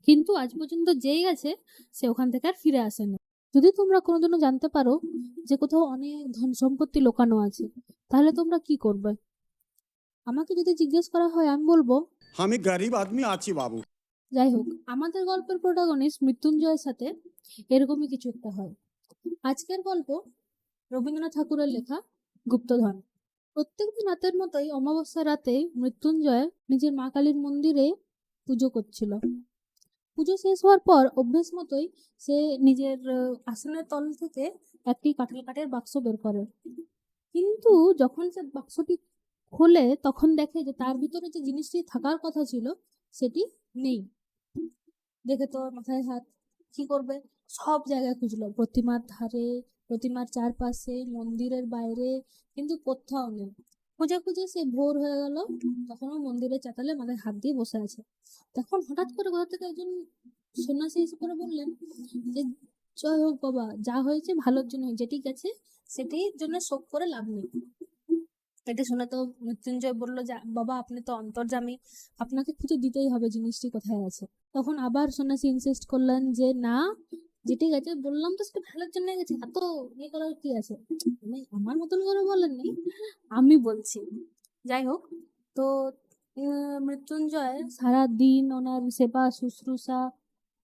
কিন্তু আজ পর্যন্ত যেই গেছে সে ওখান থেকে আর ফিরে আসেনি। যদি তোমরা কোনোদিনও জানতে পারো যে কোথাও অনেক ধন সম্পত্তি লুকানো আছে, তাহলে তোমরা কি করবে? আমাকে যদি জিজ্ঞেস করা হয় আমি বলবো আমি গরিব আদমি আছি বাবু। যাই হোক, আমাদের গল্পের প্রোটাগনিস্ট মৃত্যুঞ্জয়ের সাথে এরকমই কিছু একটা হয়। আজকের গল্প রবীন্দ্রনাথ ঠাকুরের লেখা গুপ্তধন। প্রত্যেকদিন রাতের মতোই অমাবস্যার রাতে মৃত্যুঞ্জয় নিজের মা কালীর মন্দিরে পুজো করছিল। পুজো শেষ হওয়ার পর অভ্যেস মতোই সে নিজের আসনের তল থেকে একটি কাঁঠাল কাঠের বাক্স বের করে। কিন্তু যখন সে বাক্সটি খোলে তখন দেখে যে তার ভিতরে যে জিনিসটি থাকার কথা ছিল সেটি নেই। দেখে তো মাথায় হাত, কি করবে? সব জায়গায় খুঁজলো, প্রতিমার ধারে, প্রতিমার চারপাশে, মন্দিরের বাইরে, কিন্তু কোথাও নেই। খুঁজে খুঁজে সে ভোর হয়ে গেল, তখনও মন্দিরের চাতালে মাথায় হাত দিয়ে বসে আছে। তখন হঠাৎ করে কোথা থেকে একজন সন্ন্যাসী এসে করে বললেন যে জয় হোক বাবা, যা হয়েছে ভালোর জন্য, যেটি গেছে সেটির জন্য শোক করে লাভ নেই। এটা শুনে তো মৃত্যুঞ্জয় বলল যে বাবা আপনি তো অন্তর্যামী, আপনাকে খুঁজে দিতেই হবে জিনিসটি কোথায় আছে। তখন আবার সন্ন্যাসী ইনসিস্ট করলেন যে না, যেটি গেছে বললাম তো সেটা ভালোর জন্য গেছে, এত ইয়ে করার কি আছে? মানে আমার মতন করে বলেননি, আমি বলছি। যাই হোক, তো মৃত্যুঞ্জয় সারা দিন ওনার সেবা শুশ্রূষা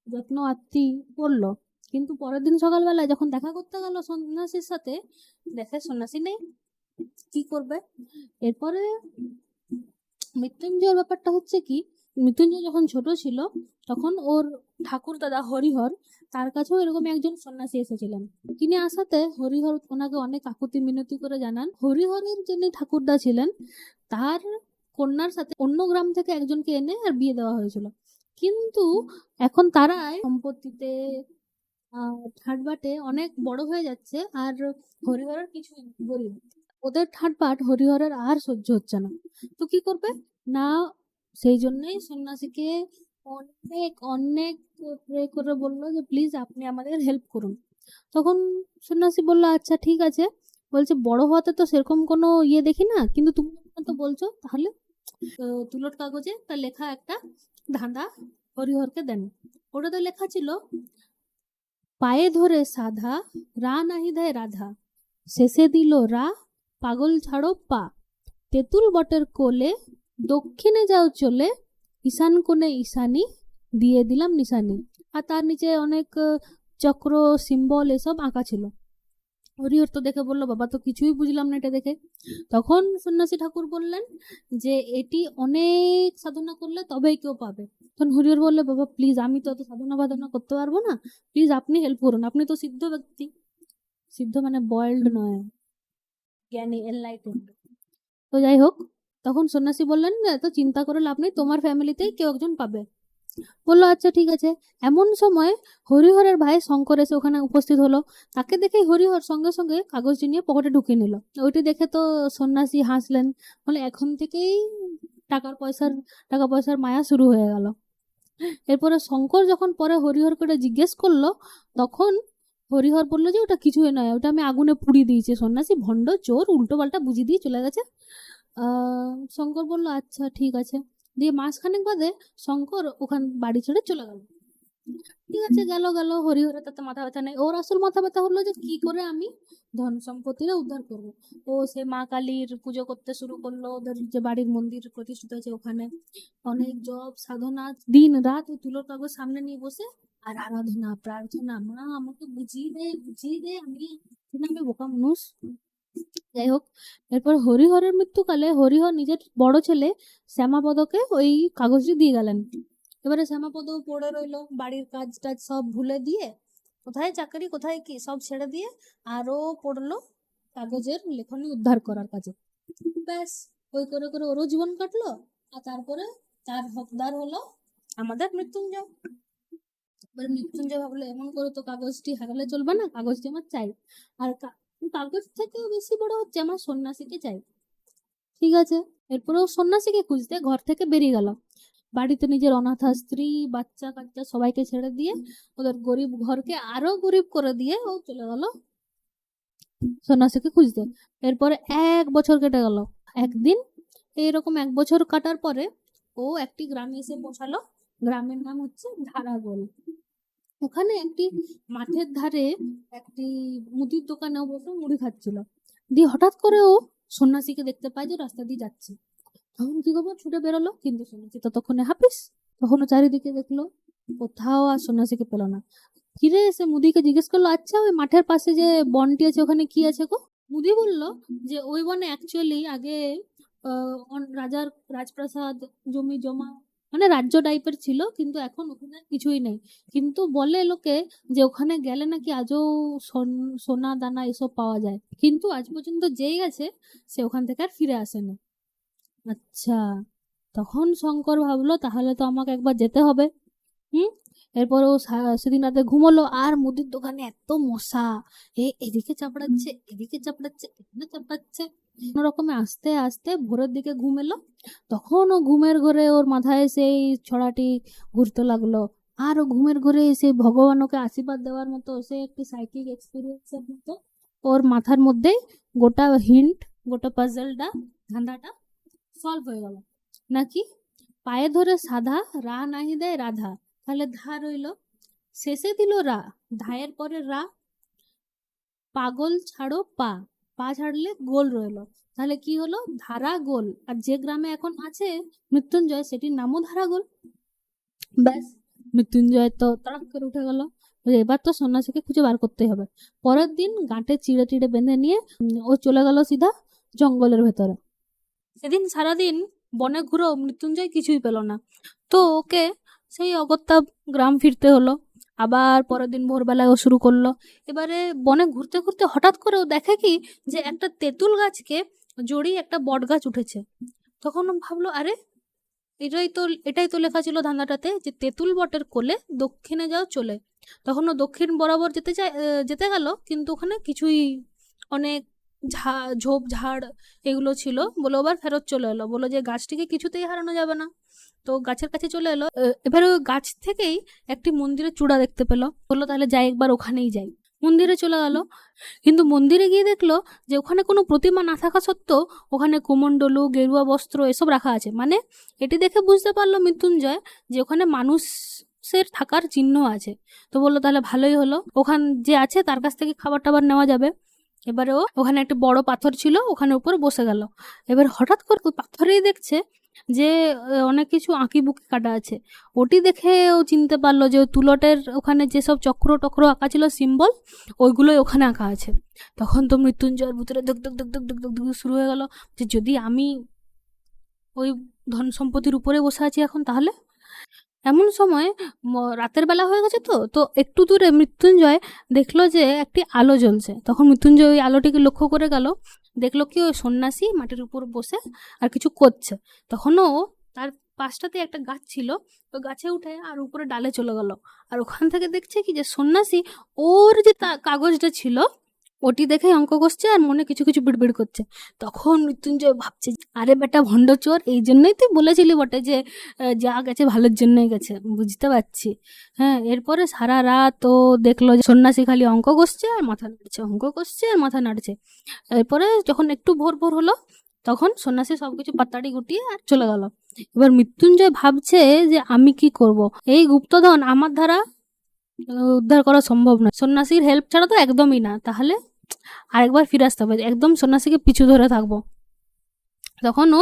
যত্ন আত্তি করলো, কিন্তু পরের দিন সকালবেলায় যখন দেখা করতে গেল সন্ন্যাসীর সাথে, দেখে সন্ন্যাসী নেই। কি করবে এরপরে? মৃত্যুঞ্জয়ের ব্যাপারটা হচ্ছে কি, মৃত্যুঞ্জয় যখন ছোট ছিল তখন ওর ঠাকুর দাদা হরিহর, তার কাছেও এরকম একজন সন্ন্যাসী এসেছিলেন। তিনি আসাতে হরিহর ওনাকে অনেক আকুতি মিনতি করে জানান হরিহরের যিনি ঠাকুরদা ছিলেন তার কন্যার সাথে অন্য গ্রাম থেকে একজনকে এনে আর বিয়ে দেওয়া হয়েছিল। কিন্তু এখন তারাই সম্পত্তিতে ঠাটবাটে অনেক বড় হয়ে যাচ্ছে, আর হরিহরের কিছু গরিব। ওদের ঠাটবাট হরিহরের আর সহ্য হচ্ছে না। তো কি করবে না, সেই জন্যই সন্ন্যাসীকে অনেক অনেক প্রে করে বললো যে প্লিজ আপনি আমাদের হেল্প করুন। তখন সন্ন্যাসী বললো আচ্ছা ঠিক আছে। বলছে বড় হওয়াতে তো সেরকম কোনো ইয়ে দেখি না, কিন্তু তুমি যখন তো বলছো তাহলে তুলোর কাগজে তার লেখা একটা ধাঁধা হরিহরকে দেন। ওটাতে লেখা ছিল পায়ে ধরে সাধা, রা নাহি দেয় রাধা, শেষে দিল রা, পাগল ছাড়ো পা, তেঁতুল বটের কোলে, দক্ষিণে যাও চলে, ঈশান কোণে ঈশানী, দিয়ে দিলাম নিশানি। আর তার নিচে অনেক চক্র সিম্বল এসব আঁকা ছিল। হরিহর তো দেখে বললো বাবা তো কিছুই বুঝলাম না এটা দেখে। তখন সন্ন্যাসী ঠাকুর বললেন যে এটি অনেক সাধনা করলে তবেই কেউ পাবে। তখন হরিহর বললে বাবা প্লিজ আমি তো অত সাধনা বাধনা করতে পারবো না, প্লিজ আপনি হেল্প করুন, আপনি তো সিদ্ধ ব্যক্তি। সিদ্ধ মানে বয়েলড নয়, জ্ঞানী, এনলাইটেন্ড। তো যাই হোক, তখন সন্ন্যাসী বললেন এত চিন্তা করে লাভ নেই, তোমার ফ্যামিলিতেই কেউ একজন পাবে। বললো আচ্ছা ঠিক আছে। এমন সময় হরিহরের ভাই শঙ্কর এসে ওখানে উপস্থিত হলো। তাকে দেখেই হরিহর সঙ্গে সঙ্গে কাগজটি নিয়ে পকেটে ঢুকিয়ে নিল। ওইটি দেখে তো সন্ন্যাসী হাসলেন, বলে এখন থেকেই টাকা পয়সার মায়া শুরু হয়ে গেল। এরপরে শঙ্কর যখন পরে হরিহর করে জিজ্ঞেস করলো, তখন হরিহর বললো যে ওটা কিছুই নয়, ওটা আমি আগুনে পুড়িয়ে দিয়েছি। সন্ন্যাসী ভণ্ড চোর উল্টো পাল্টা বুঝিয়ে দিয়ে চলে গেছে। শঙ্কর বলল আচ্ছা ঠিক আছে। দিয়ে মাসখানেক বাদে শঙ্কর ওখান বাড়ি ছেড়ে চলে গেল। ঠিক আছে, গেল গেল, হরিহরের তাতে মাথা ব্যথা নেই। ওর আসল মাথা ব্যথা হলো যে কি করে আমি ধন সম্পত্তিটা উদ্ধার করবো। ও সে মা কালীর পুজো করতে শুরু করলো, ওদের যে বাড়ির মন্দির প্রতিষ্ঠিত আছে ওখানে অনেক জপ সাধনা, দিন রাত ওই তুলোর কাগজ সামনে নিয়ে বসে আর আরাধনা প্রার্থনা, মা আমাকে বুঝিয়ে দে বুঝিয়ে দে, আমি বোকা মানুষ। যাই হোক, এরপর হরিহরের মৃত্যুকালে হরিহর নিজের বড় ছেলে শ্যামাপদকে ওই কাগজটি দিয়ে গেলেন। এবারে শ্যামাপদ পড়ে রইলো, বাড়ির কাজ টাজ সব ভুলে দিয়ে, কোথায় চাকরি কোথায় কি সব ছেড়ে দিয়ে আরো পড়লো কাগজের লেখনী উদ্ধার করার কাজে। ব্যাস, ওই করে করে ওরও জীবন কাটলো। আর তারপরে তার হকদার হলো আমাদের মৃত্যুঞ্জয়। এবারে মৃত্যুঞ্জয় ভাবলো এমন করে তো কাগজটি হারালে চলবে না, কাগজটি আমার চাই। আর কাগজ থেকেও বেশি বড় হচ্ছে আমার সন্ন্যাসীকে চাই। ঠিক আছে, এরপরেও সন্ন্যাসীকে খুঁজতে ঘর থেকে বেরিয়ে গেল। বাড়িতে নিজের অনাথা স্ত্রী বাচ্চা কাচ্চা সবাইকে ছেড়ে দিয়ে, ওদের গরিব ঘরকে আরো গরিব করে দিয়ে ও চলে গেল সন্ন্যাসীকে খুঁজতে। এরপরে 1 বছর কেটে গেল। একদিন এইরকম 1 বছর কাটার পরে ও একটি গ্রামে এসে পৌঁছালো, গ্রামের নাম হচ্ছে ধারাগোল। ওখানে একটি মাঠের ধারে একটি মুদির দোকানেও বসে মুড়ি খাচ্ছিল। দিয়ে হঠাৎ করে ও সন্ন্যাসীকে দেখতে পায় যে রাস্তা দিয়ে যাচ্ছে। তখন কি খবর, ছুটে বেরোলো, কিন্তু সন্ন্যাসী ততক্ষণে হাপিস। তখন ও চারিদিকে দেখলো, কোথাও আর সন্ন্যাসীকে পেল না। ফিরে এসে মুদিকে জিজ্ঞেস করলো, আচ্ছা ওই মাঠের পাশে যে বনটি আছে ওখানে কি আছে গো? মুদি বলল যে ওই বনে অ্যাকচুয়ালি আগে রাজার রাজপ্রাসাদ, জমি জমা, মানে রাজ্য টাইপের ছিল, কিন্তু এখন ওখানে কিছুই নেই। কিন্তু বলে লোকে যে ওখানে গেলে নাকি আজও সোনা দানা এসব পাওয়া যায়, কিন্তু আজ পর্যন্ত যেই গেছে সে ওখান থেকে আর ফিরে আসেনি। আচ্ছা, তখন শঙ্কর ভাবলো তাহলে তো আমাকে একবার যেতে হবে। হুম। এরপর ও সেদিন রাতে ঘুমোলো, আর মুদির দোকানে এত মশা, এদিকে চাপড়াচ্ছে, এদিকে চাপড়াচ্ছে, এখানে চাপড়াচ্ছে। কোনো রকমে আস্তে আস্তে ভোরের দিকে ঘুম এলো। তখন ও ঘুমের ঘরে ওর মাথায় সেই ছড়াটি ঘুরতে লাগলো। আর ও ঘুমের ঘরে এসে ভগবান ওকে আশীর্বাদ দেওয়ার মতো, সে একটি সাইকিক এক্সপিরিয়েন্সের মতো ওর মাথার মধ্যেই গোটা হিন্ট, গোটা পাজলটা, ধাঁধাটা সলভ হয়ে গেল। নাকি পায়ে ধরে সাধা, রা নাহি দেয় রাধা, তাহলে ধা রইলো, শেষে দিল রা, ধায়ের পরে রা, পাগল ছাড়ো পা, পা ছাড়লে গোল রইলো, তাহলে কি হলো, ধারা গোল। আর যে গ্রামে এখন আছে মৃত্যুঞ্জয়, সেটির নামও ধারাগোল। ব্যাস, মৃত্যুঞ্জয় তো তড়াক করে উঠে গেল। এবার তো সন্ন্যাসীকে খুঁজে বার করতে হবে। পরের দিন গাঁটে চিড়ে টিড়ে বেঁধে নিয়ে ও চলে গেল সিধা জঙ্গলের ভেতরে। সেদিন সারাদিন বনে ঘুরেও মৃত্যুঞ্জয় কিছুই পেল না। তো ওকে সেই অগত্যা গ্রাম ফিরতে হলো। আবার পরের দিন ভোরবেলায় ও শুরু করলো। এবারে বনে ঘুরতে ঘুরতে হঠাৎ করে ও দেখে কি যে একটা তেঁতুল গাছকে জড়িয়ে একটা বট গাছ উঠেছে। তখন ও ভাবলো, আরে এটাই তো লেখা ছিল ধাঁধাটাতে, যে তেঁতুল বটের কোলে দক্ষিণে যাও চলে। তখন ও দক্ষিণ বরাবর যেতে গেল, কিন্তু ওখানে কিছুই, অনেক ঝোপ ঝাড় এগুলো ছিল। বলে আবার ফেরত চলে এলো, বলো যে গাছটিকে কিছুতেই হারানো যাবে না। তো গাছের কাছে চলে এলো। এবারে ওই গাছ থেকেই একটি মন্দিরের চূড়া দেখতে পেলো। বললো তাহলে যাই, একবার ওখানেই যাই। মন্দিরে চলে গেল, কিন্তু মন্দিরে গিয়ে দেখলো যে ওখানে কোনো প্রতিমা না থাকা সত্ত্বেও ওখানে কুমণ্ডলু, গেরুয়া বস্ত্র এসব রাখা আছে। মানে এটি দেখে বুঝতে পারলো মৃত্যুঞ্জয় যে ওখানে মানুষের থাকার চিহ্ন আছে। তো বললো তাহলে ভালোই হলো, ওখান যে আছে তার কাছ থেকে খাবার টাবার নেওয়া যাবে। এবারে ও ওখানে একটা বড় পাথর ছিল, ওখানে উপরে বসে গেল। এবার হঠাৎ করে ওই পাথরেই দেখছে যে অনেক কিছু আঁকি বুকি কাটা আছে। ওটি দেখে ও চিনতে পারলো যে ওই তুলটের ওখানে যেসব চক্র টক্র আঁকা ছিল, সিম্বল, ওইগুলোই ওখানে আঁকা আছে। তখন তো মৃত্যুঞ্জয়ের ভিতরে ধুক ধুক ধুক ধুক ধুক ধুক ধুক শুরু হয়ে গেল যে যদি আমি ওই ধন সম্পত্তির উপরে বসে আছি এখন, তাহলে। এমন সময় রাতের বেলা হয়ে গেছে। তো তো একটু দূরে মৃত্যুঞ্জয় দেখলো যে একটি আলো জ্বলছে। তখন মৃত্যুঞ্জয় ওই আলোটিকে লক্ষ্য করে গেল, দেখলো কি ওই সন্ন্যাসী মাটির উপর বসে আর কিছু করছে। তখনও তার পাশটাতে একটা গাছ ছিল, তো গাছে উঠে আর উপরে ডালে চলে গেল। আর ওখান থেকে দেখছে কি যে সন্ন্যাসী ওর যে কাগজটা ছিল ওটি দেখে অঙ্ক কষছে আর মনে কিছু কিছু বিড়বিড় করছে। তখন মৃত্যুঞ্জয় ভাবছে, আরে বেটা ভণ্ড চোর, এই জন্যই তুই বলেছিলি বটে যে যা গেছে ভালোর জন্যই গেছে, বুঝতে পারছি। হ্যাঁ, এরপরে সারা রাত ও দেখলো যে সন্ন্যাসী খালি অঙ্ক কষছে আর মাথা নাড়ছে, অঙ্ক কষছে আর মাথা নাড়ছে। এরপরে যখন একটু ভোর ভোর হলো, তখন সন্ন্যাসী সবকিছু পাতাড়ি গুটিয়ে আর চলে গেল। এবার মৃত্যুঞ্জয় ভাবছে যে আমি কি করব, এই গুপ্তধন আমার দ্বারা উদ্ধার করা সম্ভব নয়, সন্ন্যাসীর হেল্প ছাড়া তো একদমই না। তাহলে আরেকবার ফিরে আসতে হবে, একদম সন্ন্যাসীকে পিছু ধরে থাকবো। তখন ও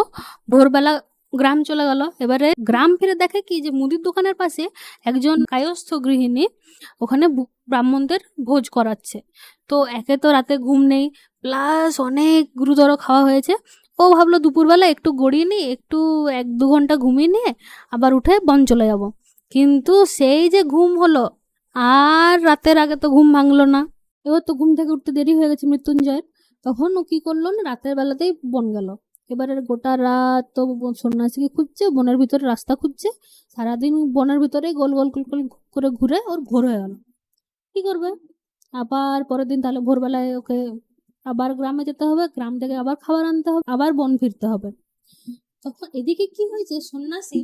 ভোরবেলা গ্রাম চলে গেল। এবারে গ্রাম ফিরে দেখে কি যে মুদির দোকানের পাশে একজন কায়স্থ গৃহিণী ওখানে ব্রাহ্মণদের ভোজ করাচ্ছে। তো একে তো রাতে ঘুম নেই, প্লাস অনেক গুরুতর খাওয়া হয়েছে। ও ভাবলো দুপুরবেলা একটু গড়িয়ে নিই, একটু 1-2 ঘন্টা ঘুমিয়ে নিয়ে আবার উঠে বন চলে যাব। কিন্তু সেই যে ঘুম হলো, আর রাতের আগে তো ঘুম ভাঙলো না। এবার তো ঘুম থেকে উঠতে দেরি হয়ে গেছে মৃত্যুঞ্জয়ের। তখন ও কি করলো না, রাতের বেলাতেই বন গেল। এবারে গোটা রাত তো সন্ন্যাসীকে খুঁজছে, বনের ভিতরে রাস্তা খুঁজছে। সারাদিন বনের ভিতরে গোল গোল গোল গোল করে ঘুরে ওর ভোর হয়ে গেল। কি করবে? আবার পরের দিন তাহলে ভোরবেলায় ওকে আবার গ্রামে যেতে হবে, গ্রাম থেকে আবার খাবার আনতে হবে, আবার বন ফিরতে হবে। তখন এদিকে কি হয়েছে, সন্ন্যাসী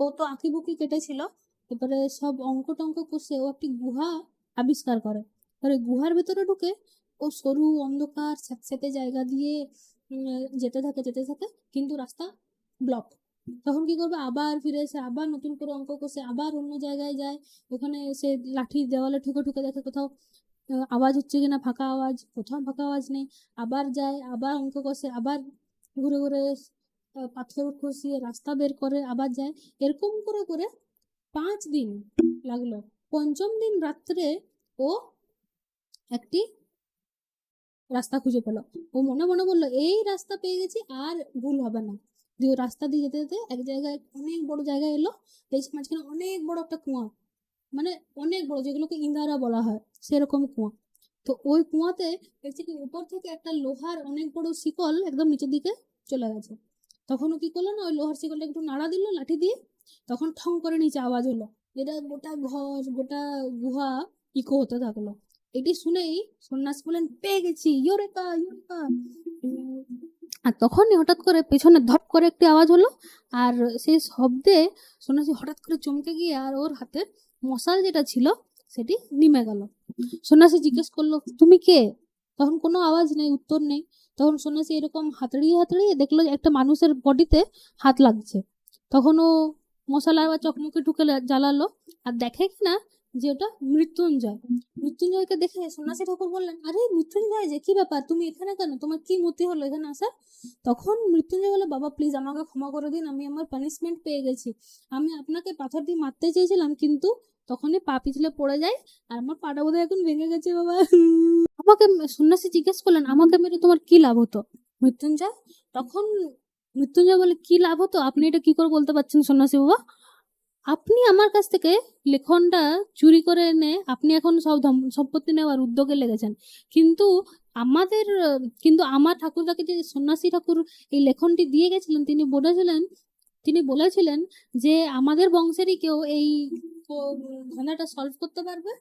ও তো আঁকিবুকি কেটেছিল, এবারে সব অঙ্ক টঙ্ক কষে ও একটি গুহা আবিষ্কার করে। এবারে গুহার ভেতরে ঢুকে ও সরু অন্ধকার স্যাঁতস্যাঁতে জায়গা দিয়ে যেতে থাকে, কিন্তু রাস্তা ব্লক। তখন কি করবে, আবার ফিরে এসে আবার নতুন করে অঙ্ক কষে আবার অন্য জায়গায় যায়। ওখানে সে লাঠি দেওয়ালে ঠুকে ঠুকে দেখে কোথাও আওয়াজ হচ্ছে কিনা, ফাঁকা আওয়াজ, কোথাও ফাঁকা আওয়াজ নেই। আবার যায়, আবার অঙ্ক কষে, আবার ঘুরে ঘুরে পাথর খসিয়ে রাস্তা বের করে আবার যায়। এরকম করে করে 5 দিন লাগলো। পঞ্চম দিন রাত্রে ও একটি রাস্তা খুঁজে পেল। ও মনে মনে বললো এই রাস্তা পেয়ে গেছি, আর ভুল হবে না। দিয়ে ও রাস্তা দিয়ে যেতে যেতে এক জায়গায়, অনেক বড় জায়গায় এলো। দেখছি মাঝখানে অনেক বড় একটা কুয়া, মানে অনেক বড়, যেগুলোকে ইন্দারা বলা হয় সেরকম কুয়া। তো ওই কুয়াতে দেখছি কি উপর থেকে একটা লোহার অনেক বড় শিকল একদম নিচের দিকে চলে গেছে। তখন ও কি করলো না, ওই লোহার শিকলটা একটু নাড়া দিল লাঠি দিয়ে, তখন ঠং করে নিচে আওয়াজ হলো, যেটা গোটা ঘর গোটা গুহা ইকো হতে থাকলো। এটি শুনেই সন্ন্যাসী বলেন পেয়ে গেছি, ইউরেকা ইউরেকা। আর তখনই হঠাৎ করে পেছনে ধপ করে একটি আওয়াজ হলো, আর সেই শব্দে সন্ন্যাসী হঠাৎ করে চমকে গিয়ে আর ওর হাতের মশাল যেটা ছিল সেটি নিমে গেল। সন্ন্যাসী জিজ্ঞেস করলো তুমি কে? তখন কোনো আওয়াজ নেই, উত্তর নেই। তখন সন্ন্যাসী এরকম হাতড়িয়ে হাতড়িয়ে দেখলো যে একটা মানুষের বডিতে হাত লাগছে। তখন ও মশাল আর চকমকে ঢুকে জ্বালালো, আর দেখে কিনা যে ওটা মৃত্যুঞ্জয়। মৃত্যুঞ্জয়কে দেখে সন্ন্যাসী ঠাকুর বললেন, আরে মৃত্যুঞ্জয়, যে কি ব্যাপার, তুমি এখানে কেন, তোমার কি মতি হলো এখানে আসার? তখন মৃত্যুঞ্জয় বলে, বাবা প্লিজ আমাকে ক্ষমা করে দিন, আমি আমার পানিশমেন্ট পেয়ে গেছি। আমি আপনাকে পাথর দিয়ে মারতে চেয়েছিলাম, কিন্তু তখনই পা পিছলে পড়ে যায়, আর আমার পাটা বোধহয় এখন ভেঙে গেছে বাবা। আমাকে সন্ন্যাসী জিজ্ঞেস করলেন, আমাকে মেরে তোমার কি লাভ হতো মৃত্যুঞ্জয়? তখন মৃত্যুঞ্জয় বলে, কি লাভ হতো আপনি এটা কি করে বলতে পারছেন সন্ন্যাসী বাবা? আপনি আমার কাছ থেকে লেখনটা চুরি করে এনে আপনি এখন সব সম্পত্তি নেওয়ার উদ্যোগে লেগেছেন, কিন্তু কিন্তু আমার ঠাকুরদাকে যে সন্ন্যাসী ঠাকুর এই লেখনটি দিয়ে গেছিলেন, তিনি বলেছিলেন যে আমাদের বংশেরই কেউ এই ধাঁধাটা সলভ করতে পারবে,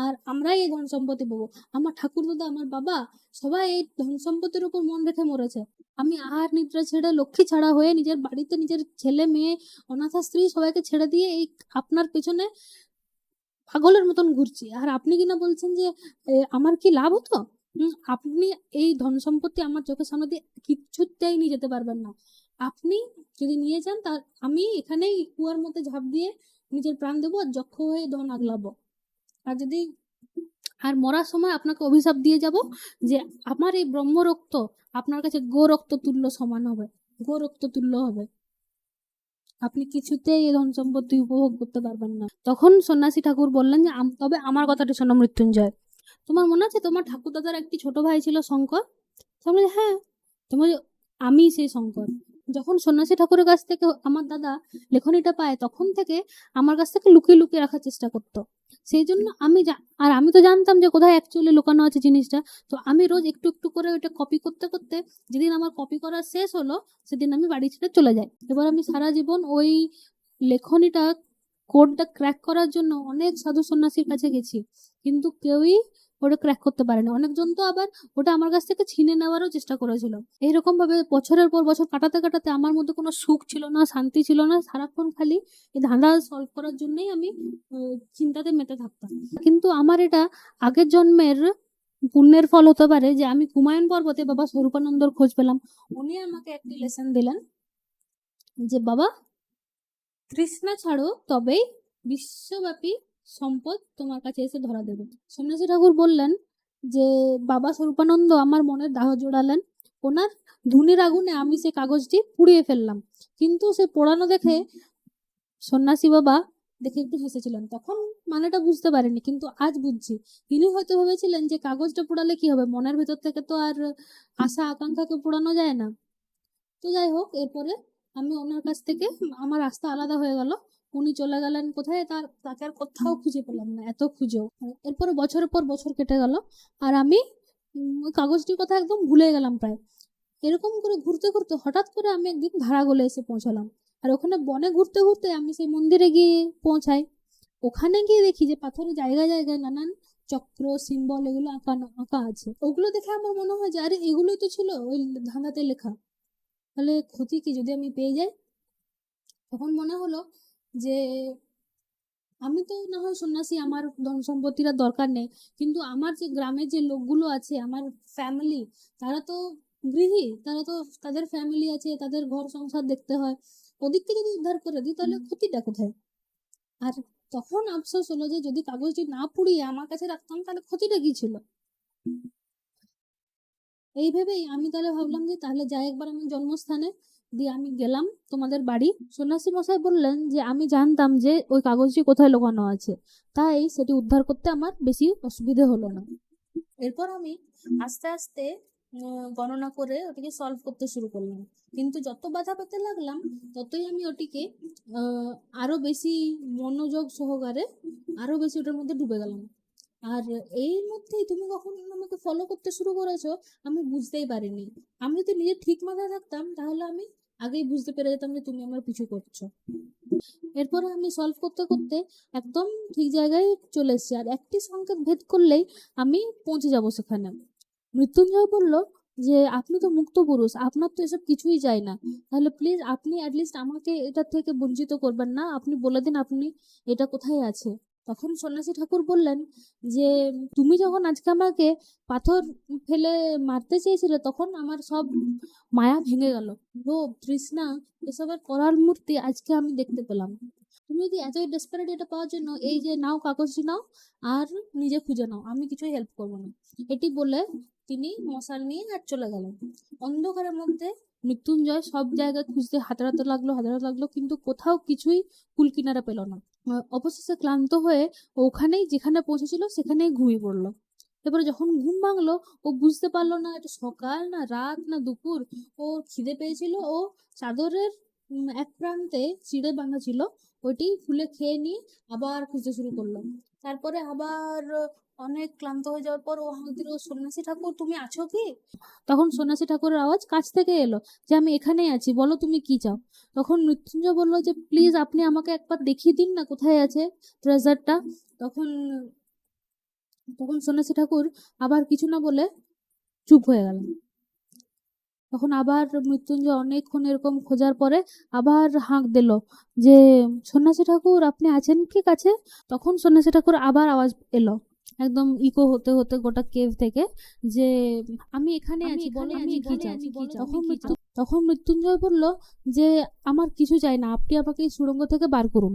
আর আমরাই এই ধন সম্পত্তি পাবো। আমার ঠাকুরদাদা, আমার বাবা, সবাই এই ধন সম্পত্তির উপর মন রেখে মরেছে। আমি আর নিদ্রা ছেড়ে লক্ষ্মী ছাড়া হয়ে নিজের বাড়িতে নিজের ছেলে মেয়ে অনাথা স্ত্রী সবাইকে ছেড়ে দিয়ে এই আপনার পেছনে পাগলের মতন ঘুরছি, আর আপনি কিনা বলছেন যে আমার কি লাভ হতো? আপনি এই ধন সম্পত্তি আমার চোখের সামনে দিয়ে কিচ্ছুতেই নিয়ে যেতে পারবেন না। আপনি যদি নিয়ে যান, তার আমি এখানেই কুয়ার মধ্যে ঝাঁপ দিয়ে নিজের প্রাণ দেবো আর যক্ষ হয়ে ধন আগলাবো। আর মরার সময় আপনাকে অভিশাপ দিয়ে যাব যে আমার এই ব্রহ্ম রক্ত আপনার কাছে গো রক্ত তুল্য সমান হবে, গো রক্ত তুল্য হবে। আপনি কিছুতেই এই ধন সম্পত্তি উপভোগ করতে পারবেন না। তখন সন্ন্যাসী ঠাকুর বললেন যে তবে আমার কথাটা শোনো মৃত্যুঞ্জয়, তোমার মনে আছে তোমার ঠাকুর দাদার একটি ছোট ভাই ছিল শঙ্কর? তাহলে হ্যাঁ, তোমার আমি সেই শঙ্কর। যখন সন্ন্যাসী ঠাকুরের কাছ থেকে আমার দাদা লেখনীটা পায়, তখন থেকে আমার কাছ থেকে লুকিয়ে লুকিয়ে রাখার চেষ্টা করতো। সেই জন্য আর আমি তো জানতাম যে কোথায় অ্যাকচুয়ালি লুকানো আছে জিনিসটা। তো আমি রোজ একটু একটু করে ওটা কপি করতে করতে যেদিন আমার কপি করা শেষ হলো, সেদিন আমি বাড়ি ছেড়ে চলে যাই। এবার আমি সারা জীবন ওই লেখনীটা কোডটা ক্র্যাক করার জন্য অনেক সাধু সন্ন্যাসীর কাছে গেছি, কিন্তু কেউই ওটা ক্র্যাক করতে পারেনি। অনেকজন তো আবার ওটা আমার কাছ থেকে ছিনে নেওয়ারও চেষ্টা করেছিল। এইরকম ভাবে বছরের পর বছর কাটাতে কাটাতে আমার মধ্যে কোনো সুখ ছিল না, শান্তি ছিল না। সারাক্ষণ খালি এই ধাঁধা সলভ করার জন্যই আমি চিন্তাতে মেতে থাকতাম। কিন্তু আমার এটা আগের জন্মের পুণ্যের ফল হতে পারে যে আমি কুমায়ুন পর্বতে বাবা স্বরূপানন্দর খোঁজ পেলাম। উনি আমাকে একটি লেসন দিলেন যে বাবা, তৃষ্ণা ছাড়ো, তবেই বিশ্বব্যাপী সম্পদ তোমার কাছে এসে ধরা দেবে। সন্ন্যাসী ঠাকুর বললেন যে বাবা স্বরূপানন্দ আমার মনের দাহ জোড়ালেন, ওনার ধুনির আগুনে আমি সে কাগজটি পুড়িয়ে ফেললাম। কিন্তু সে পোড়ানো দেখে সন্ন্যাসী বাবা দেখে একটু হেসেছিলেন, তখন মানেটা বুঝতে পারেনি, কিন্তু আজ বুঝছি। তিনি হয়তো ভেবেছিলেন যে কাগজটা পোড়ালে কি হবে, মনের ভেতর থেকে তো আর আশা আকাঙ্ক্ষাকে পোড়ানো যায় না। তো যাই হোক, এরপরে আমি ওনার কাছ থেকে আমার রাস্তা আলাদা হয়ে গেল। উনি চলে গেলেন কোথায়, তাকে আর কোথাও খুঁজে পেলাম না, এত খুঁজেও। এরপরে বছরের পর বছর কেটে গেল, আর আমি ওই কাগজটির কথা একদম ভুলে গেলাম প্রায়। এরকম করে ঘুরতে ঘুরতে হঠাৎ করে আমি একদিন ধারাগোলে এসে পৌঁছালাম। আর ওখানে বনে ঘুরতে ঘুরতে আমি সেই মন্দিরে গিয়ে পৌঁছাই। ওখানে গিয়ে দেখি যে পাথরের জায়গায় জায়গায় নানান চক্র সিম্বল এগুলো আঁকা আঁকা আছে। ওগুলো দেখে আমার মনে হয় যে আরে এগুলোই তো ছিল ওই ধাঁধাতে লেখা, তাহলে ক্ষতি কি যদি আমি পেয়ে যাই? তখন মনে হলো যে আমি তো না হয় সন্ন্যাসী, আমার ধন সম্পত্তির আর দরকার নেই, কিন্তু আমার যে গ্রামের যে লোকগুলো আছে, আমার ফ্যামিলি, তারা তো গৃহী, তারা তো তাদের ফ্যামিলি আছে, তাদের ঘর সংসার দেখতে হয়। ওদিককে যদি উদ্ধার করে দিই তাহলে ক্ষতিটা কোথায়? আর তখন আফসোস হলো যে যদি কাগজটি না পুড়িয়ে আমার কাছে রাখতাম তাহলে ক্ষতিটা কি ছিল। এই ভেবেই আমি তাহলে ভাবলাম যে তাহলে যাই একবার আমি জন্মস্থানে। দিয়ে আমি গেলাম তোমাদের বাড়ি। সন্ন্যাসী মশাই বললেন যে আমি জানতাম যে ওই কাগজটি কোথায় লুকানো আছে, তাই সেটি উদ্ধার করতে আমার বেশি অসুবিধে হলো না। এরপর আমি আস্তে আস্তে গণনা করে ওটিকে সলভ করতে শুরু করলাম। কিন্তু যত বাধা পেতে লাগলাম ততই আমি ওটিকে আরো বেশি মনোযোগ সহকারে আরো বেশি ওটার মধ্যে ডুবে গেলাম। আর এর মধ্যেই তুমি কখন আমাকে ফলো করতে শুরু করেছো আমি বুঝতেই পারিনি। আমি যদি নিজে ঠিক মাথায় থাকতাম তাহলে আমি আগেই বুঝতে পেরে যেতাম যে তুমি আমার পিছু করছো। এরপরে আমি সলভ করতে করতে একদম ঠিক জায়গায় চলে এসেছি, আর একটি সংকেত ভেদ করলেই আমি পৌঁছে যাব সেখানে। মৃত্যুঞ্জয় বলল যে আপনি তো মুক্ত পুরুষ, আপনার তো এসব কিছুই চাই না, তাহলে প্লিজ আপনি অ্যাটলিস্ট আমাকে এটা থেকে বঞ্চিত করবেন না, আপনি বলে দিন আপনি এটা কোথায় আছে। তখন সন্ন্যাসী ঠাকুর বললেন যে তুমি যখন আজকে আমাকে পাথর ফেলে মারতে চেয়েছিলে তখন আমার সব মায়া ভেঙে গেল, লোভ তৃষ্ণা এসবের করার মূর্তি আজকে আমি দেখতে পেলাম। তুমি যদি এতই ডেসপারেট এটা পাওয়ার জন্য এই যে নাও কাগজটি নাও আর নিজে খুঁজে নাও, আমি কিছুই হেল্প করবো না। এটি বলে তিনি মশাল নিয়ে আর চলে গেলেন। অন্ধকারের মধ্যে মৃত্যুঞ্জয় সব জায়গায় খুঁজতে হাতড়াতে লাগলো কিন্তু কোথাও কিছুই কুল কিনারা পেল না। অবশেষে ক্লান্ত হয়ে ওখানেই যেখানে পৌঁছেছিল সেখানেই ঘুমিয়ে পড়লো। এবারে যখন ঘুম ভাঙলো ও বুঝতে পারলো না এটা সকাল না রাত না দুপুর। ও খিদে পেয়েছিল, ও চাদরের এক প্রান্তে চিড়ে বাঁধা ছিল, ওইটি খুলে খেয়ে নিয়ে আবার খুঁজতে শুরু করলো। তারপরে আবার অনেক ক্লান্ত হয়ে যাওয়ার পর ও হাঁক দিল, সন্ন্যাসী ঠাকুর তুমি আছো কি? তখন সন্ন্যাসী ঠাকুরের আওয়াজ কাছ থেকে এলো যে আমি এখানেই আছি, বলো তুমি কি চাও। তখন মৃত্যুঞ্জয় বললো যে প্লিজ আপনি আমাকে একবার দেখিয়ে দিন না কোথায় আছে ট্রেজারটা। তখন তখন সন্ন্যাসী ঠাকুর আবার কিছু না বলে চুপ হয়ে গেল। তখন আবার মৃত্যুঞ্জয় অনেকক্ষণ এরকম খোঁজার পরে আবার হাঁক দিল যে সন্ন্যাসী ঠাকুর আপনি আছেন কি কাছে। তখন সন্ন্যাসী ঠাকুর আবার আওয়াজ এলো একদম ইকো হতে হতে গোটা কেভ থেকে যে আমি এখানে আছি, বলো তুমি কি চাও। তখন মৃত্যুঞ্জয় বলল যে আমার কিছু চাই না, আপনি আমাকে এই সুড়ঙ্গ থেকে বার করুন।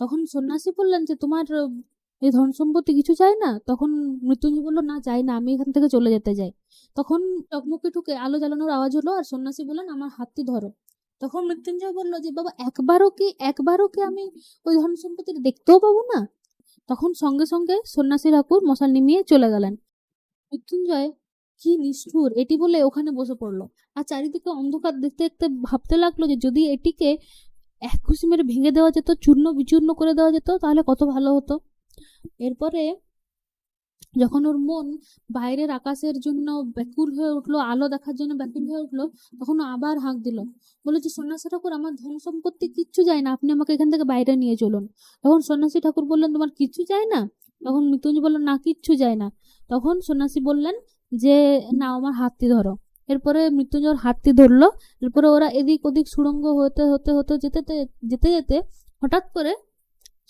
তখন সন্ন্যাসী বললেন যে তোমার এই ধন সম্পত্তি কিছু চাই না। তখন মৃত্যুঞ্জয় বলল না চাই না, আমি এখান থেকে চলে যেতে চাই। তখন টকমকে ঠুকে আলো জ্বালানোর আওয়াজ হলো আর সন্ন্যাসী বললেন আমার হাতটি ধরো। তখন মৃত্যুঞ্জয় বলল যে বাবা একবারও কি আমি ওই ধন সম্পত্তি দেখতেও পাবো না। তখন সঙ্গে সঙ্গে সন্ন্যাসী ঠাকুর মশাল নিমিয়ে চলে গেলেন। মৃত্যুঞ্জয় কি নিষ্ঠুর এটি বলে ওখানে বসে পড়লো আর চারিদিকে অন্ধকার দেখতে দেখতে ভাবতে লাগলো যে যদি এটিকে এক ঘুষি মেরে ভেঙে দেওয়া যেত, চূর্ণ বিচূর্ণ করে দেওয়া যেত তাহলে কত ভালো হতো। এরপরে যখন ওর মন বাইরের আকাশের জন্য ব্যাকুল হয়ে উঠলো, আলো দেখার জন্য ব্যাকুল হয়ে উঠলো, তখন ও আবার হাঁক দিল, বলে যে সন্ন্যাসী ঠাকুর আমার ধন সম্পত্তি কিচ্ছু চাই না, আপনি আমাকে এখান থেকে বাইরে নিয়ে চলুন। তখন সন্ন্যাসী ঠাকুর বললেন তোমার কিচ্ছু চাই না। তখন মৃত্যুঞ্জয় বললেন না কিচ্ছু চাই না। তখন সন্ন্যাসী বললেন যে না আমার হাতটি ধরো। এরপরে মৃত্যুঞ্জয়ের হাতটি ধরলো। এরপরে ওরা এদিক ওদিক সুড়ঙ্গ হতে হতে হতে যেতে যেতে যেতে হঠাৎ করে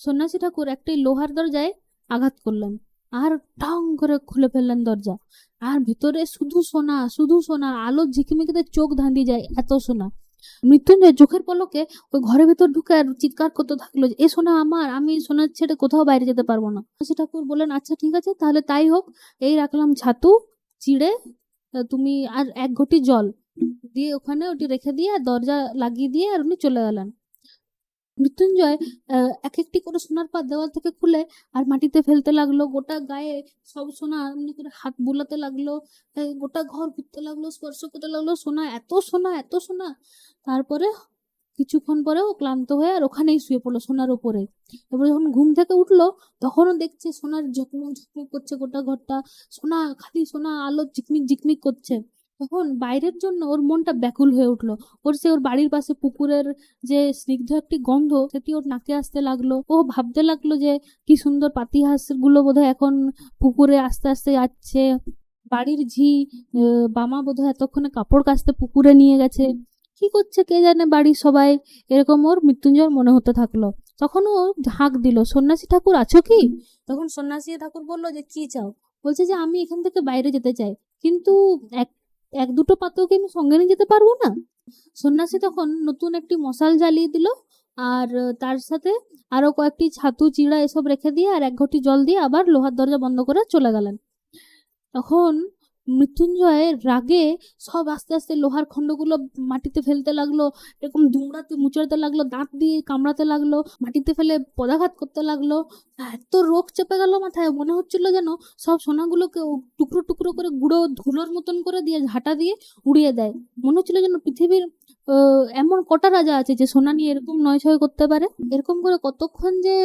সন্ন্যাসী ঠাকুর একটি লোহার দরজায় আঘাত করলেন আর ঢং করে খুলে ফেললেন দরজা। আর ভিতরে শুধু সোনা আলো ঝিকিমিকিতে চোখ ধাঁধিয়ে যায়, এত সোনা। মৃত্যুঞ্জয় চোখের পলকে ওই ঘরের ভেতর ঢুকে আর চিৎকার করতে থাকলো যে এ সোনা আমার, আমি সোনা ছেড়ে কোথাও বাইরে যেতে পারবো না। সে ঠাকুর বললেন আচ্ছা ঠিক আছে তাহলে তাই হোক, এই রাখলাম ছাতু চিড়ে, তুমি আর এক ঘটি জল দিয়ে ওখানে ওটি রেখে দিয়ে আর দরজা লাগিয়ে দিয়ে আর উনি চলে গেলেন। মৃত্যুঞ্জয় এক একটি করে সোনার পা দেওয়াল থেকে খুলে আর মাটিতে ফেলতে লাগলো, গোটা গায়ে সব সোনা এমনি করে হাত বুলাতে লাগলো, গোটা ঘর ঘুরতে লাগলো, স্পর্শ করতে লাগলো, সোনা এত সোনা এত সোনা। তারপরে কিছুক্ষণ পরে ও ক্লান্ত হয়ে আর ওখানেই শুয়ে পড়লো সোনার উপরে। এবার যখন ঘুম থেকে উঠলো তখনও দেখছে সোনার ঝকমক ঝকমক করছে গোটা ঘরটা, সোনা খালি সোনা আলো ঝিকমিক ঝিকমিক করছে। তখন বাইরের জন্য ওর মনটা ব্যাকুল হয়ে উঠলো। ওর বাড়ির পাশে পুকুরের যে স্নিগ্ধ একটি গন্ধ সেটি ওর নাকে আসতে লাগলো। ও ভাবতে লাগলো যে কি সুন্দর পাতিহাঁস গুলো বোধহয় এখন পুকুরে আস্তে আস্তে যাচ্ছে, বাড়ির বামা বোধহয় এতক্ষণে কাপড় কাচতে পুকুরে নিয়ে গেছে, কি করছে কে জানে বাড়ির সবাই, এরকম ওর মৃত্যুঞ্জয় মনে হতে থাকলো। তখন ও হাঁক দিল সন্ন্যাসী ঠাকুর আছো কি। তখন সন্ন্যাসী ঠাকুর বললো যে কি চাও। বলছে যে আমি এখান থেকে বাইরে যেতে চাই, কিন্তু এক এক দুটো পাতাও কি আমি সঙ্গে নিয়ে যেতে পারবো না। সন্ন্যাসী তখন নতুন একটি মশাল জ্বালিয়ে দিল, আর তার সাথে আরো কয়েকটি ছাতু চিড়া এসব রেখে দিয়ে আর এক ঘটি জল দিয়ে আবার লোহার দরজা বন্ধ করে চলে গেলেন। তখন মৃত্যুঞ্জয় রাগে সব আস্তে আস্তে লোহার খণ্ডগুলো মাটিতে ফেলতে লাগলো, এরকম দুমড়াতে মুচড়াতে লাগলো, দাঁত দিয়ে কামড়াতে লাগলো, মাটিতে ফেলে পদাঘাত করতে লাগলো। এত রোগ চেপে গেল মাথায়, মনে হচ্ছিল যেন সব সোনাগুলোকে ও টুকরো টুকরো করে গুঁড়ো ধুলোর মতন করে দিয়ে ঝাঁটা দিয়ে উড়িয়ে দেয়। মনে হচ্ছিল যেন পৃথিবীর এমন কটা রাজা আছে যে সোনা নিয়ে এরকম নয় ছয় করতে পারে। এরকম করে কতক্ষণ যে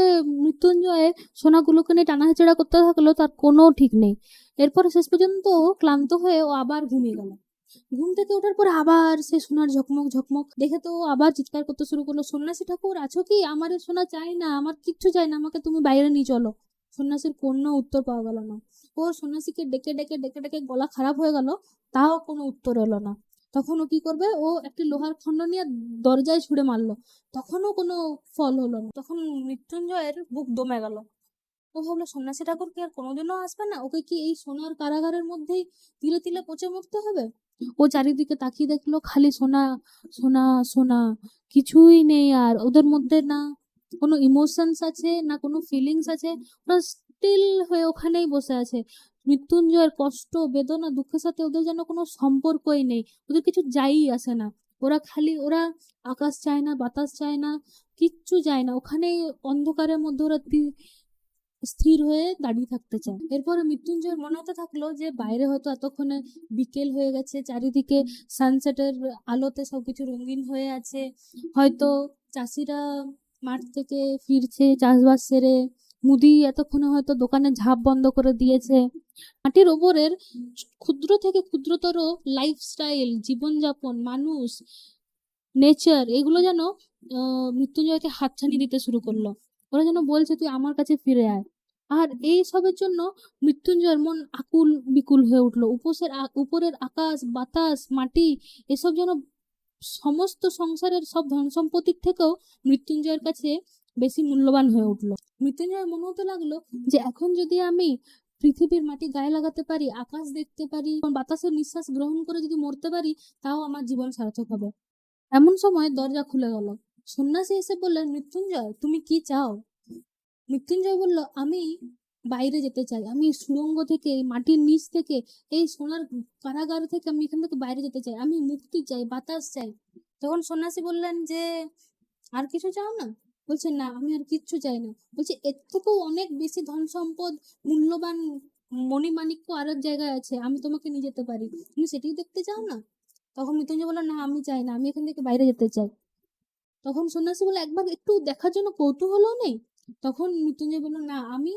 মৃত্যুঞ্জয় সোনাগুলোকে নিয়ে টানাহেচড়া করতে থাকলো তার কোনো ঠিক নেই। এরপরে শেষ পর্যন্ত ক্লান্ত হয়ে ও আবার ঘুমিয়ে গেল। ঘুম থেকে ওঠার পর আবার সে সোনার ঝকমক ঝকমক দেখে তো আবার চিৎকার করতে শুরু করলো, সন্ন্যাসী ঠাকুর আছো কি? আমার এ সোনা চাই না, আমার কিচ্ছু চাই না, আমাকে তুমি বাইরে নিয়ে চলো। সন্ন্যাসীর কোনো উত্তর পাওয়া গেল না। ও সন্ন্যাসীকে ডেকে ডেকে ডেকে ডেকে গলা খারাপ হয়ে গেল, তাও কোনো উত্তর এলো না। তখন ও কি করবে, ও একটি লোহার খণ্ড নিয়ে দরজায় ছুঁড়ে মারলো, তখনও কোনো ফল হলো না। তখন মৃত্যুঞ্জয়ের বুক দমে গেল। ও ভাবলো সন্ন্যাসী ঠাকুর কি আর কোনোদিনও আসবে না? ওকে কি এই সোনার কারাগারের মধ্যেই তিলে তিলে পচে মরতে হবে? ও চারিদিকে তাকিয়ে দেখলো, খালি সোনা সোনা সোনা, কিছুই নেই। আর ওদের মধ্যে না কোনো ইমোশনস আছে না কোনো ফিলিংস আছে, ওরা স্টিল হয়ে ওখানেই বসে আছে। মৃত্যুঞ্জয়ের কষ্ট বেদনা দুঃখের সাথে ওদের যেন কোনো সম্পর্কই নেই, ওদের কিছু যাই আসে না। ওরা আকাশ চায় না, বাতাস চায় না, কিচ্ছু চায় না, ওখানেই অন্ধকারের মধ্যে ওরা স্থির হয়ে দাঁড়িয়ে থাকতে চায়। এরপরে মৃত্যুঞ্জয়ের মনে হতে থাকলো যে বাইরে হয়তো এতক্ষণে বিকেল হয়ে গেছে, চারিদিকে সানসেটের আলোতে সবকিছু রঙিন হয়ে আছে, হয়তো চাষিরা মাঠ থেকে ফিরছে চাষবাস সেরে, মুদি এতক্ষণে হয়তো দোকানে ঝাঁপ বন্ধ করে দিয়েছে। মাটির ওপরের ক্ষুদ্র থেকে ক্ষুদ্রতর লাইফস্টাইল, জীবনযাপন, মানুষ, নেচার, এগুলো যেন মৃত্যুঞ্জয়কে হাতছানি দিতে শুরু করলো। ওরা যেন বলছে তুই আমার কাছে ফিরে আয়। আর এই সবের জন্য মৃত্যুঞ্জয়ের মন আকুল বিকুল হয়ে উঠলো। উপরের আকাশ বাতাস মাটি এসব যেন সমস্ত সংসারের সব ধন সম্পত্তির থেকেও মৃত্যুঞ্জয়ের কাছে বেশি মূল্যবান হয়ে উঠলো। মৃত্যুঞ্জয়ের মনে হতে লাগলো যে এখন যদি আমি পৃথিবীর মাটি গায়ে লাগাতে পারি, আকাশ দেখতে পারি, বাতাসের নিঃশ্বাস গ্রহণ করে যদি মরতে পারি, তাও আমার জীবন সার্থক হবে। এমন সময় দরজা খুলে গেল। সন্ন্যাসী এসে বললেন, মৃত্যুঞ্জয় তুমি কি চাও? মৃত্যুঞ্জয় বলল, আমি বাইরে যেতে চাই, আমি সুড়ঙ্গ থেকে, এই মাটির নিচ থেকে, এই সোনার কারাগার থেকে আমি এখান থেকে বাইরে যেতে চাই, আমি মুক্তি চাই, বাতাস চাই। তখন সন্ন্যাসী বললেন যে আর কিছু চাও না? বলছে না, আমি আর কিচ্ছু চাই না। বলছে এর থেকেও অনেক বেশি ধন সম্পদ, মূল্যবান মণিমাণিক্য আর এক জায়গায় আছে, আমি তোমাকে নিয়ে যেতে পারি, তুমি সেটাই দেখতে চাও না? তখন মৃত্যুঞ্জয় বলল, না আমি চাই না, আমি এখান থেকে বাইরে যেতে চাই। তখন সন্ন্যাসী বলে, একবার একটু দেখার জন্য কৌতূহলও নেই? তখন মৃত্যুঞ্জয় বলল, না আমি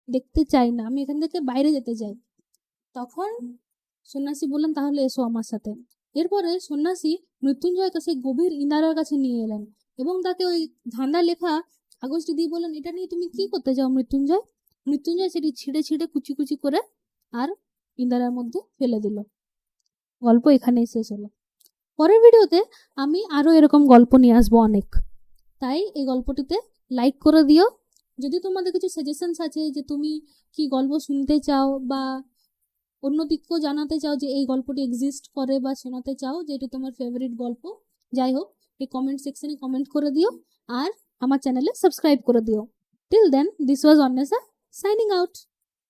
দেখতে চাই না, আমি এখান থেকে বাইরে যেতে চাই। তখন সন্ন্যাসী বললেন, তাহলে এসো আমার সাথে। এরপরে সন্ন্যাসী মৃত্যুঞ্জয়কে সেই গভীর ইনারার কাছে নিয়ে এলেন এবং তাকে ওই ধাঁধা লেখা কাগজটি দিয়ে বললেন, এটা নিয়ে তুমি কি করতে চাও মৃত্যুঞ্জয়? মৃত্যুঞ্জয় সেটি ছিঁড়ে ছিঁড়ে কুচি কুচি করে আর ইনারার মধ্যে ফেলে দিল। গল্প এখানেই শেষ হলো। পরের ভিডিওতে আমি আরো এরকম গল্প নিয়ে আসবো অনেক, তাই এই গল্পটিতে লাইক করে দিও। যদি তোমাদের কিছু সাজেশনস আছে যে তুমি কি গল্প শুনতে চাও বা অন্য দিককেও জানাতে চাও যে এই গল্পটি এক্সিস্ট করে বা শোনাতে চাও, যে এটি তোমার ফেভারিট গল্প, যাই হোক এই কমেন্ট সেকশনে কমেন্ট করে দিও আর আমার চ্যানেলে সাবস্ক্রাইব করে দিও। Till then, this was Anwesha signing out.